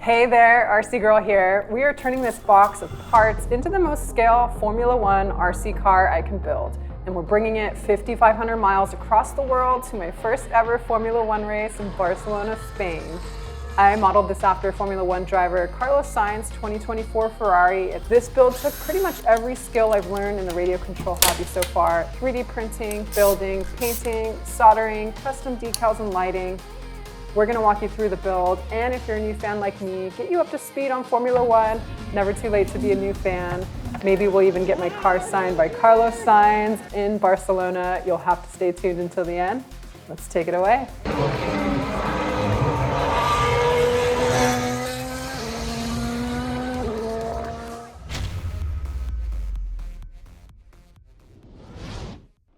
Hey there, RC Girl here. We are turning this box of parts into the most scale Formula One RC car I can build. And we're bringing it 5,500 miles across the world to my first ever Formula One race in Barcelona, Spain. I modeled this after Formula One driver Carlos Sainz 2024 Ferrari. This build took pretty much every skill I've learned in the radio control hobby so far: 3D printing, building, painting, soldering, custom decals and lighting. We're gonna walk you through the build, and if you're a new fan like me, get you up to speed on Formula One. Never too late to be a new fan. Maybe we'll even get my car signed by Carlos Sainz in Barcelona. You'll have to stay tuned until the end. Let's take it away.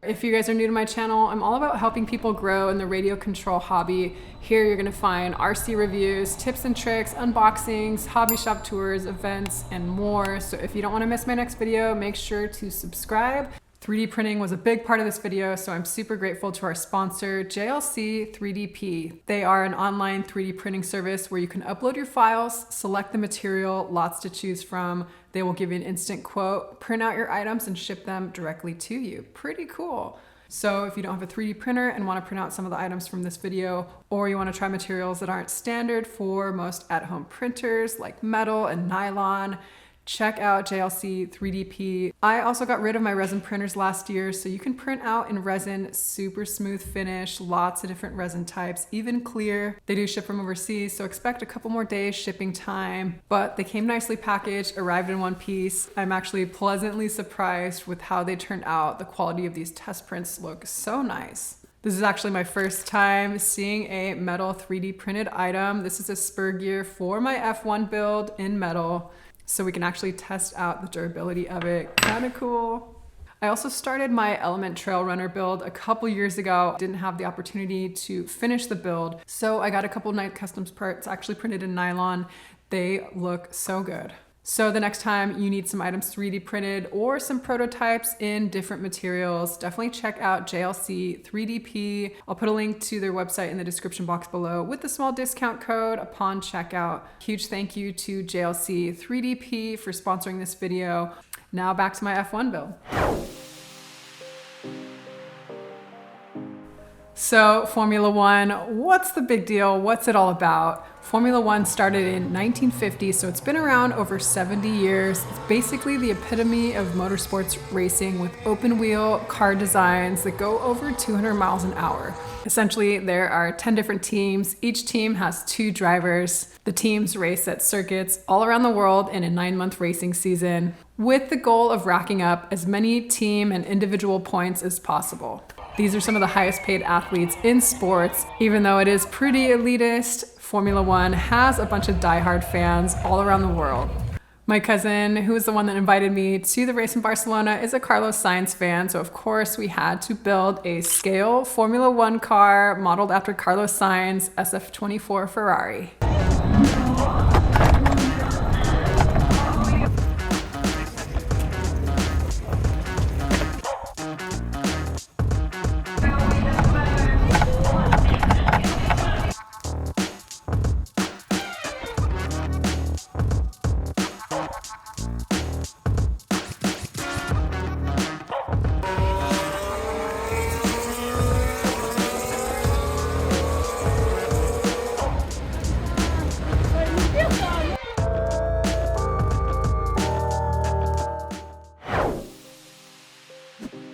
If you guys are new to my channel, I'm all about helping people grow in the radio control hobby. Here you're gonna find RC reviews, tips and tricks, unboxings, hobby shop tours, events, and more. So if you don't wanna miss my next video, make sure to subscribe. 3D printing was a big part of this video, so I'm super grateful to our sponsor, JLC 3DP. They are an online 3D printing service where you can upload your files, select the material, lots to choose from. They will give you an instant quote, print out your items, and ship them directly to you. Pretty cool. So if you don't have a 3D printer and want to print out some of the items from this video, or you want to try materials that aren't standard for most at-home printers like metal and nylon, check out JLC 3DP. I also got rid of my resin printers last year, so you can print out in resin, super smooth finish, lots of different resin types, even clear. They do ship from overseas, so expect a couple more days shipping time, but they came nicely packaged, arrived in one piece. I'm actually pleasantly surprised with how they turned out. The quality of these test prints look so nice. This is actually my first time seeing a metal 3D printed item. This is a spur gear for my F1 build in metal, so we can actually test out the durability of it. Kind of cool. I also started my Element Trail Runner build a couple years ago. Didn't have the opportunity to finish the build, so I got a couple nice customs parts actually printed in nylon. They look so good. So the next time you need some items 3D printed or some prototypes in different materials, definitely check out JLC 3DP. I'll put a link to their website in the description box below with a small discount code upon checkout. Huge thank you to JLC 3DP for sponsoring this video. Now back to my F1 build. So Formula One, what's the big deal? What's it all about? Formula One started in 1950, so it's been around over 70 years. It's basically the epitome of motorsports racing with open wheel car designs that go over 200 miles an hour. Essentially, there are 10 different teams. Each team has 2 drivers. The teams race at circuits all around the world in a 9-month racing season with the goal of racking up as many team and individual points as possible. These are some of the highest paid athletes in sports. Even though it is pretty elitist, Formula One has a bunch of diehard fans all around the world. My cousin, who is the one that invited me to the race in Barcelona, is a Carlos Sainz fan, so of course we had to build a scale Formula One car modeled after Carlos Sainz SF-24 Ferrari.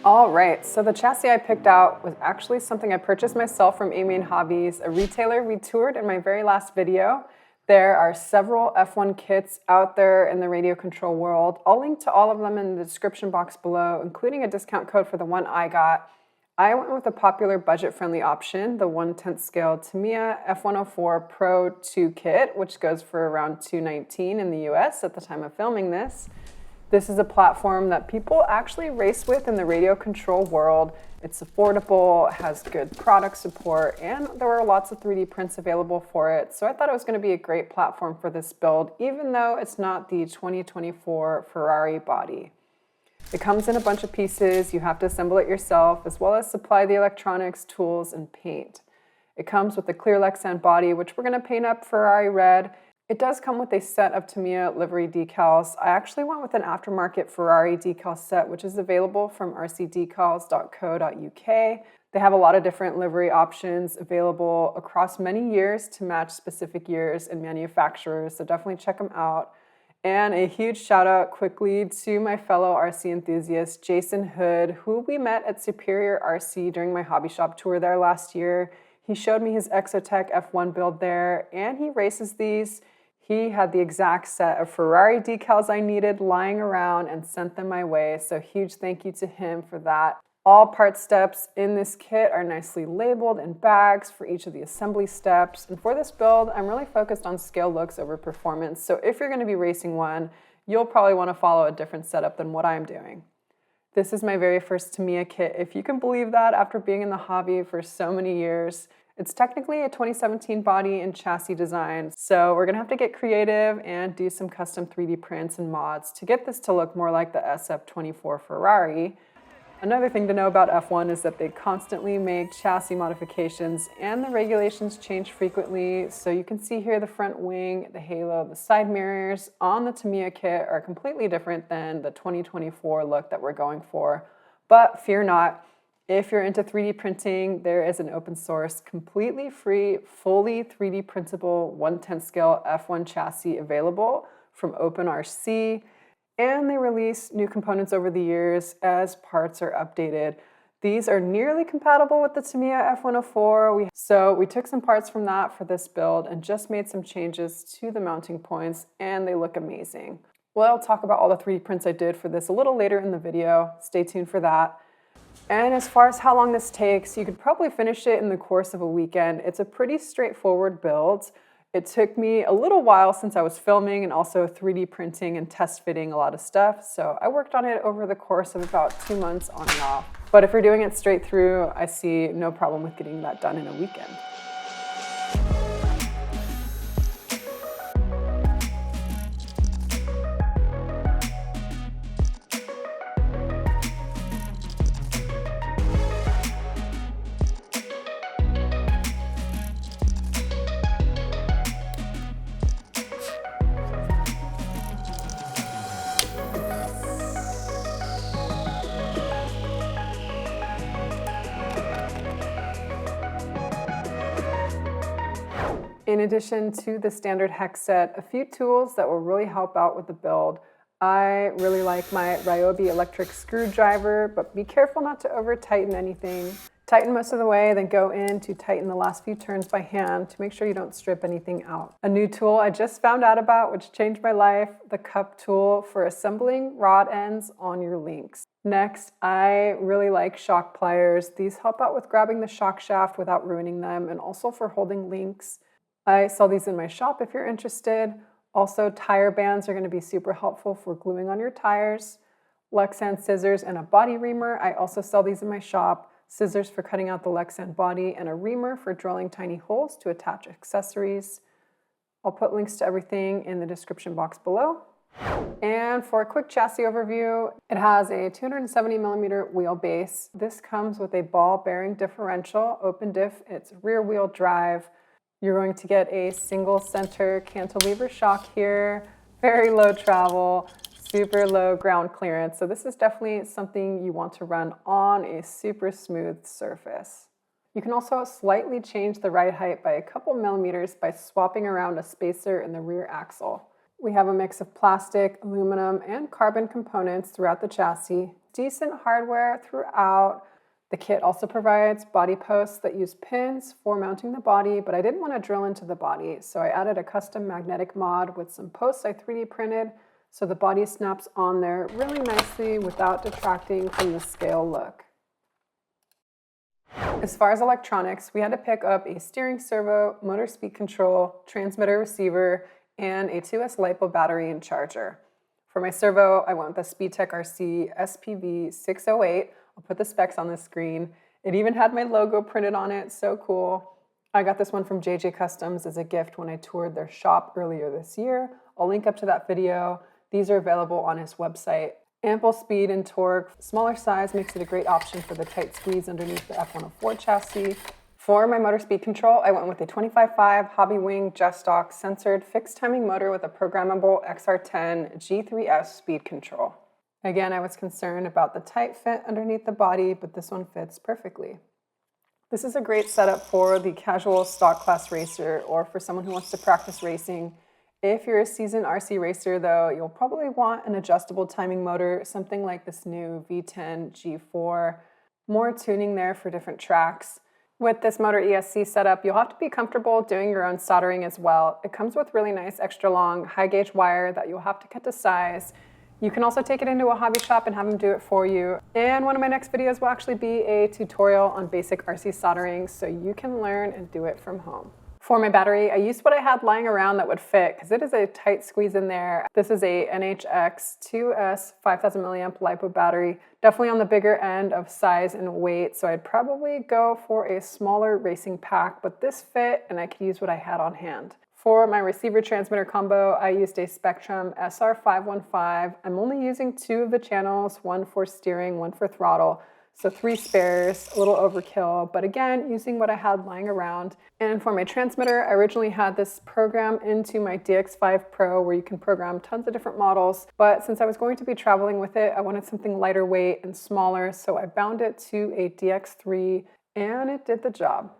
All right, so the chassis I picked out was actually something I purchased myself from Amy & Hobbies, a retailer we toured in my very last video. There are several F1 kits out there in the radio control world. I'll link to all of them in the description box below, including a discount code for the one I got. I went with a popular budget-friendly option, the 1/10 scale Tamiya F104 Pro 2 kit, which goes for around $219 in the US at the time of filming this. This is a platform that people actually race with in the radio control world. It's affordable, has good product support, and there were lots of 3D prints available for it. So I thought it was going to be a great platform for this build, even though it's not the 2024 Ferrari body. It comes in a bunch of pieces. You have to assemble it yourself, as well as supply the electronics, tools, and paint. It comes with a clear Lexan body, which we're going to paint up Ferrari red. It does come with a set of Tamiya livery decals. I actually went with an aftermarket Ferrari decal set, which is available from rcdecals.co.uk. They have a lot of different livery options available across many years to match specific years and manufacturers, so definitely check them out. And a huge shout out quickly to my fellow RC enthusiast, Jason Hood, who we met at Superior RC during my hobby shop tour there last year. He showed me his Exotech F1 build there, and he races these. He had the exact set of Ferrari decals I needed lying around and sent them my way, so huge thank you to him for that. All part steps in this kit are nicely labeled in bags for each of the assembly steps, and for this build, I'm really focused on scale looks over performance, so if you're going to be racing one, you'll probably want to follow a different setup than what I'm doing. This is my very first Tamiya kit, if you can believe that, after being in the hobby for so many years. It's technically a 2017 body and chassis design, so we're gonna have to get creative and do some custom 3D prints and mods to get this to look more like the SF-24 Ferrari. Another thing to know about F1 is that they constantly make chassis modifications and the regulations change frequently, so you can see here the front wing, the halo, the side mirrors on the Tamiya kit are completely different than the 2024 look that we're going for. But fear not, if you're into 3D printing, there is an open source, completely free, fully 3D printable 1/10 scale F1 chassis available from OpenRC, and they release new components over the years as parts are updated. These are nearly compatible with the Tamiya F104, so we took some parts from that for this build and just made some changes to the mounting points, and they look amazing. Well, I'll talk about all the 3D prints I did for this a little later in the video. Stay tuned for that. And as far as how long this takes, you could probably finish it in the course of a weekend. It's a pretty straightforward build. It took me a little while since I was filming and also 3D printing and test fitting a lot of stuff. So I worked on it over the course of about 2 months on and off. But if you're doing it straight through, I see no problem with getting that done in a weekend. In addition to the standard hex set, a few tools that will really help out with the build. I really like my Ryobi electric screwdriver, but be careful not to over tighten anything. Tighten most of the way, then go in to tighten the last few turns by hand to make sure you don't strip anything out. A new tool I just found out about, which changed my life, the cup tool for assembling rod ends on your links. Next, I really like shock pliers. These help out with grabbing the shock shaft without ruining them, and also for holding links. I sell these in my shop if you're interested. Also, tire bands are going to be super helpful for gluing on your tires. Lexan scissors and a body reamer. I also sell these in my shop. Scissors for cutting out the Lexan body and a reamer for drilling tiny holes to attach accessories. I'll put links to everything in the description box below. And for a quick chassis overview, it has a 270mm wheelbase. This comes with a ball bearing differential, open diff. It's rear wheel drive. You're going to get a single center cantilever shock here, very low travel, super low ground clearance. So this is definitely something you want to run on a super smooth surface. You can also slightly change the ride height by a couple millimeters by swapping around a spacer in the rear axle. We have a mix of plastic, aluminum, and carbon components throughout the chassis. Decent hardware throughout. The kit also provides body posts that use pins for mounting the body, but I didn't want to drill into the body, so I added a custom magnetic mod with some posts I 3D printed, so the body snaps on there really nicely without detracting from the scale look. As far as electronics, we had to pick up a steering servo, motor speed control, transmitter receiver, and a 2S LiPo battery and charger. For my servo, I went with the Speedtech RC SPV608. I'll put the specs on the screen. It even had my logo printed on it, so cool. I got this one from JJ Customs as a gift when I toured their shop earlier this year. I'll link up to that video. These are available on his website. Ample speed and torque. Smaller size makes it a great option for the tight squeeze underneath the F104 chassis. For my motor speed control, I went with a 25.5 Hobby Wing Just Stock censored fixed timing motor with a programmable XR10 G3S speed control. Again, I was concerned about the tight fit underneath the body, but this one fits perfectly. This is a great setup for the casual stock class racer or for someone who wants to practice racing. If you're a seasoned RC racer though, you'll probably want an adjustable timing motor, something like this new V10 G4. More tuning there for different tracks. With this motor ESC setup, you'll have to be comfortable doing your own soldering as well. It comes with really nice extra long high gauge wire that you'll have to cut to size. You can also take it into a hobby shop and have them do it for you. And one of my next videos will actually be a tutorial on basic RC soldering so you can learn and do it from home. For my battery, I used what I had lying around that would fit because it is a tight squeeze in there. This is a NHX 2S 5000 milliamp LiPo battery, definitely on the bigger end of size and weight, so I'd probably go for a smaller racing pack, but this fit and I could use what I had on hand. For my receiver transmitter combo, I used a Spectrum SR515. I'm only using 2 of the channels, one for steering, one for throttle. So 3 spares, a little overkill, but again, using what I had lying around. And for my transmitter, I originally had this program into my DX5 Pro where you can program tons of different models. But since I was going to be traveling with it, I wanted something lighter weight and smaller. So I bound it to a DX3 and it did the job.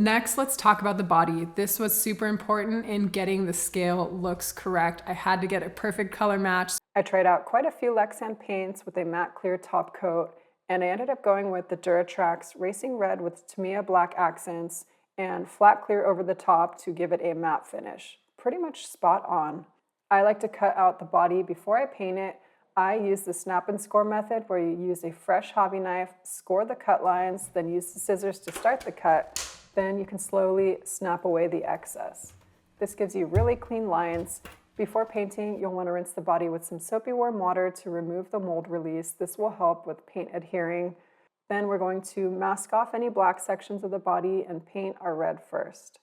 Next, let's talk about the body. This was super important in getting the scale looks correct. I had to get a perfect color match. I tried out quite a few Lexan paints with a matte clear top coat, and I ended up going with the Duratrax Racing Red with Tamiya black accents and flat clear over the top to give it a matte finish. Pretty much spot on. I like to cut out the body before I paint it. I use the snap and score method where you use a fresh hobby knife, score the cut lines, then use the scissors to start the cut. Then you can slowly snap away the excess. This gives you really clean lines. Before painting, you'll want to rinse the body with some soapy warm water to remove the mold release. This will help with paint adhering. Then we're going to mask off any black sections of the body and paint our red first.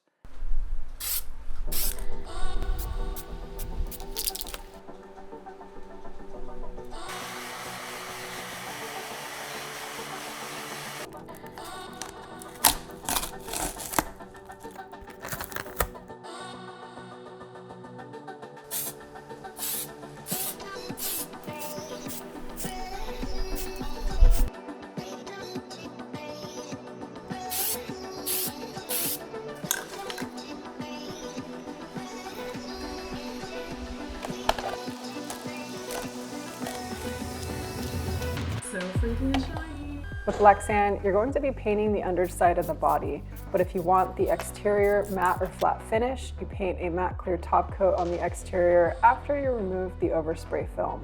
So freaking shiny. With Lexan, you're going to be painting the underside of the body, but if you want the exterior matte or flat finish, you paint a matte clear top coat on the exterior after you remove the overspray film.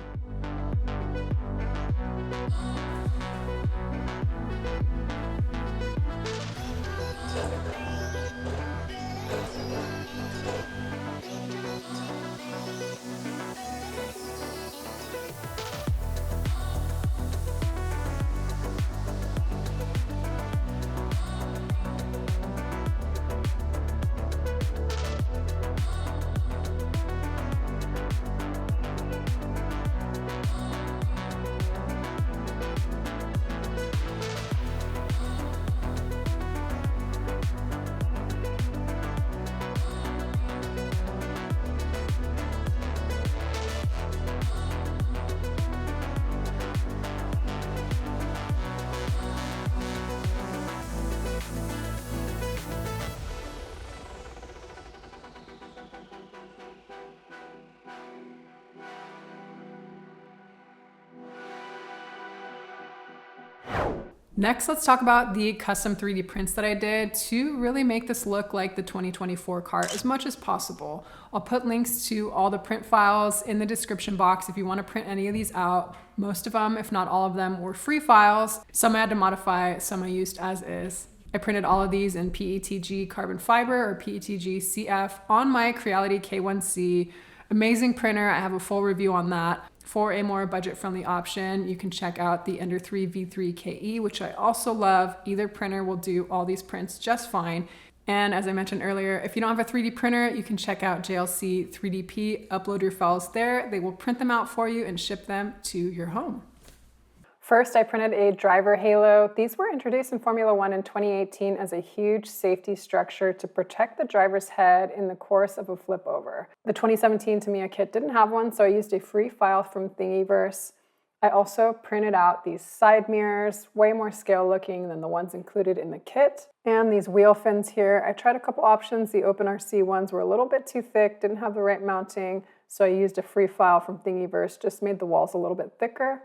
Next, let's talk about the custom 3D prints that I did to really make this look like the 2024 car as much as possible. I'll put links to all the print files in the description box if you want to print any of these out. Most of them, if not all of them, were free files. Some I had to modify, some I used as is. I printed all of these in PETG carbon fiber or PETG CF on my Creality K1C. Amazing printer, I have a full review on that. For a more budget-friendly option, you can check out the Ender 3 V3 KE, which I also love. Either printer will do all these prints just fine. And as I mentioned earlier, if you don't have a 3D printer, you can check out JLC 3DP, upload your files there. They will print them out for you and ship them to your home. First, I printed a driver halo. These were introduced in Formula One in 2018 as a huge safety structure to protect the driver's head in the course of a flip over. The 2017 Tamiya kit didn't have one, so I used a free file from Thingiverse. I also printed out these side mirrors, way more scale looking than the ones included in the kit. And these wheel fins here, I tried a couple options. The OpenRC ones were a little bit too thick, didn't have the right mounting, so I used a free file from Thingiverse, just made the walls a little bit thicker.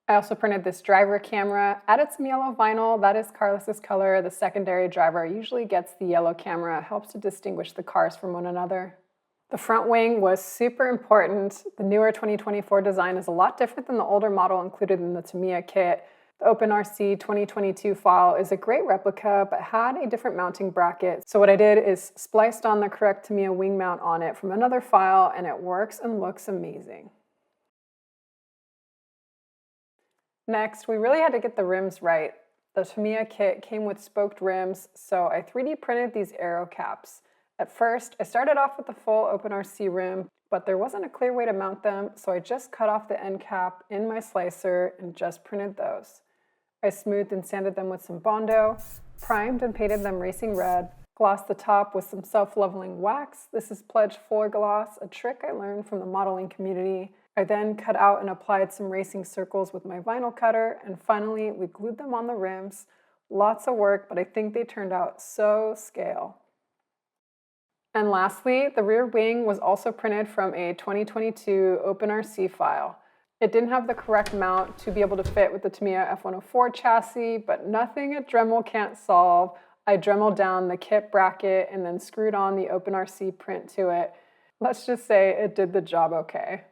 I also printed this driver camera, added some yellow vinyl. That is Carlos's color. The secondary driver usually gets the yellow camera, helps to distinguish the cars from one another. The front wing was super important. The newer 2024 design is a lot different than the older model included in the Tamiya kit. The OpenRC 2022 file is a great replica, but had a different mounting bracket. So what I did is spliced on the correct Tamiya wing mount on it from another file, and it works and looks amazing. Next, we really had to get the rims right. The Tamiya kit came with spoked rims, so I 3D printed these aero caps. At first, I started off with the full OpenRC rim, but there wasn't a clear way to mount them, so I just cut off the end cap in my slicer and just printed those. I smoothed and sanded them with some Bondo, primed and painted them racing red, glossed the top with some self-leveling wax. This is Pledge Floor Gloss, a trick I learned from the modeling community. I then cut out and applied some racing circles with my vinyl cutter, and finally we glued them on the rims. Lots of work, but I think they turned out so scale. And lastly, the rear wing was also printed from a 2022 OpenRC file. It didn't have the correct mount to be able to fit with the Tamiya F104 chassis, but nothing a Dremel can't solve. I Dremeled down the kit bracket and then screwed on the OpenRC print to it. Let's just say it did the job okay.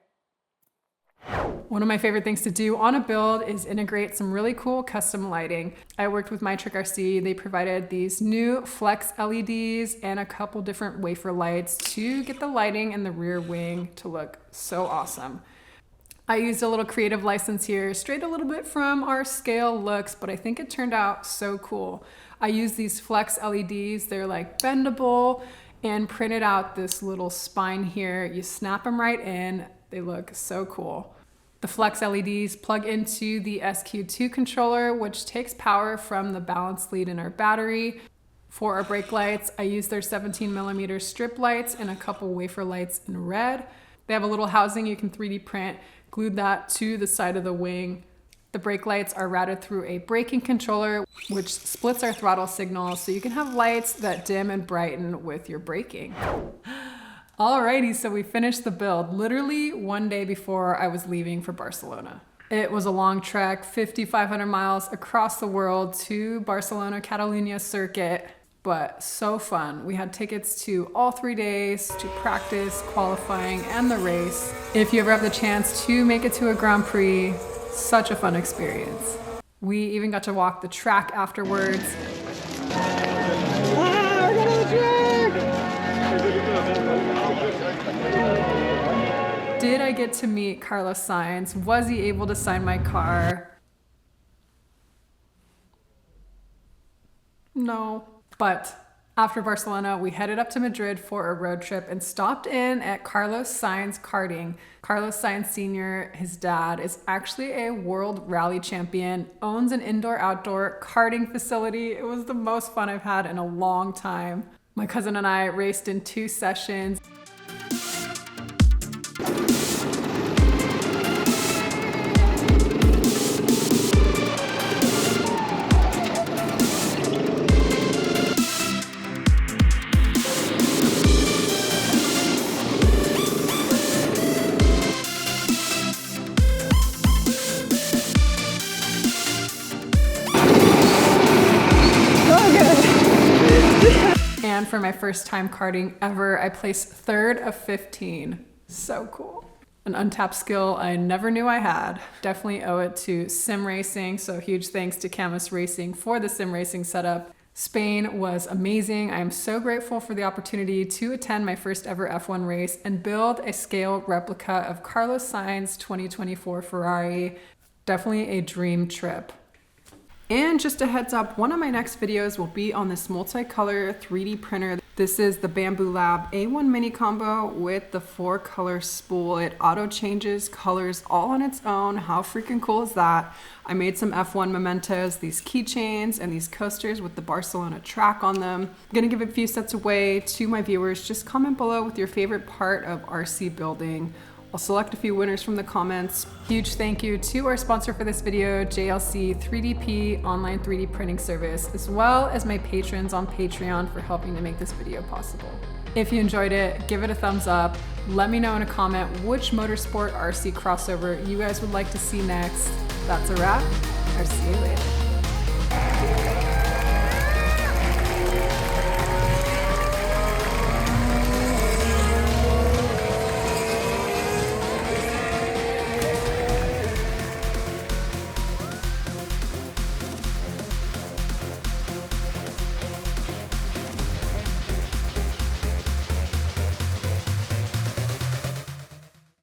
One of my favorite things to do on a build is integrate some really cool custom lighting. I worked with MyTrick RC. They provided these new flex LEDs and a couple different wafer lights to get the lighting in the rear wing to look so awesome. I used a little creative license here, strayed a little bit from our scale looks, but I think it turned out so cool. I used these flex LEDs. They're like bendable, and printed out this little spine here. You snap them right in. They look so cool. The flex LEDs plug into the SQ2 controller, which takes power from the balance lead in our battery. For our brake lights, I used their 17mm strip lights and a couple wafer lights in red. They have a little housing you can 3D print, glued that to the side of the wing. The brake lights are routed through a braking controller, which splits our throttle signal so you can have lights that dim and brighten with your braking. Alrighty, so we finished the build literally one day before I was leaving for Barcelona. It was a long trek, 5,500 miles across the world to Barcelona-Catalunya circuit, but so fun. We had tickets to all 3 days to practice, qualifying, and the race. If you ever have the chance to make it to a Grand Prix, such a fun experience. We even got to walk the track afterwards. We're going to the track! Did I get to meet Carlos Sainz? Was he able to sign my car? No. But after Barcelona, we headed up to Madrid for a road trip and stopped in at Carlos Sainz Karting. Carlos Sainz Sr., his dad, is actually a world rally champion, owns an indoor-outdoor karting facility. It was the most fun I've had in a long time. My cousin and I raced in 2 sessions. And for my first time karting ever, I placed 3rd of 15. So cool. An untapped skill I never knew I had. Definitely owe it to sim racing, so huge thanks to Camus Racing for the sim racing setup. Spain was amazing. I am so grateful for the opportunity to attend my first ever F1 race and build a scale replica of Carlos Sainz 2024 Ferrari. Definitely a dream trip. And just a heads up, one of my next videos will be on this multicolor 3D printer. This is the Bamboo Lab A1 mini combo with the 4-color spool. It auto changes colors all on its own. How freaking cool is that? I made some F1 mementos, these keychains, and these coasters with the Barcelona track on them. I'm gonna give a few sets away to my viewers. Just comment below with your favorite part of RC building. I'll select a few winners from the comments. Huge thank you to our sponsor for this video, JLC 3DP online 3D printing service, as well as my patrons on Patreon for helping to make this video possible. If you enjoyed it, give it a thumbs up. Let me know in a comment which motorsport RC crossover you guys would like to see next. That's a wrap. I'll see you later.